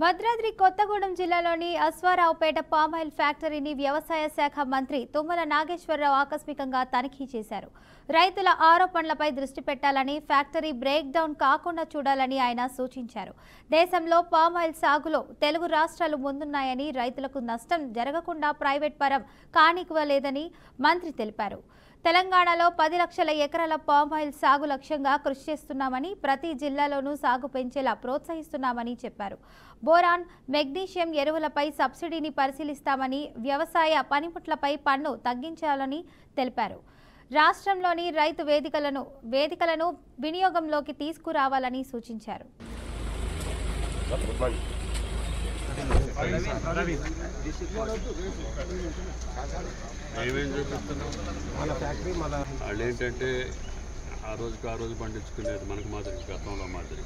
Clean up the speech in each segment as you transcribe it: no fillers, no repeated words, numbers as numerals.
భద్రాద్రి కొత్తగూడెం జిల్లాలోని అశ్వారావుపేట పామాయిల్ ఫ్యాక్టరీని వ్యవసాయ శాఖ మంత్రి తుమ్మల నాగేశ్వరరావు ఆకస్మికంగా తనిఖీ చేశారు. రైతుల ఆరోపణలపై దృష్టి పెట్టాలని, ఫ్యాక్టరీ బ్రేక్ డౌన్ కాకుండా చూడాలని ఆయన సూచించారు. దేశంలో పామాయిల్ సాగులో తెలుగు రాష్ట్రాలు ముందున్నాయని, రైతులకు నష్టం జరగకుండా ప్రైవేట్ పరం కానివ్వలేదని మంత్రి తెలిపారు. తెలంగాణలో 10 లక్షల ఎకరాల పామాయిల్ సాగు లక్ష్యంగా కృషి చేస్తున్నామని, ప్రతి జిల్లాలోనూ సాగు పెంచేలా ప్రోత్సహిస్తున్నామని చెప్పారు. బోరాన్, మెగ్నీషియం ఎరువులపై సబ్సిడీని పరిశీలిస్తామని, వ్యవసాయ పనిముట్లపై పన్ను తగ్గించాలని తెలిపారు. రాష్ట్రంలోని రైతు వేదికలను వినియోగంలోకి తీసుకురావాలని సూచించారు. వాళ్ళు ఏంటంటే ఆ రోజు పండించుకునేది మనకు మాదిరి గతంలో మాదిరి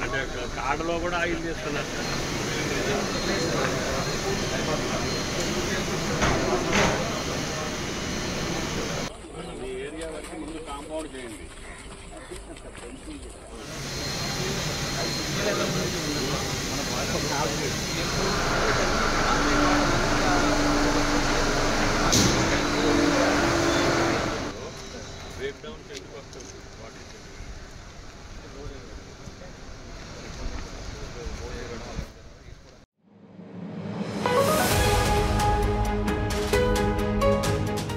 అంటే కాడలో కూడా ఆయిల్ చేస్తున్నారు. మీ ఏరియా వరకు ముందు కాంపౌండ్ చేయండి.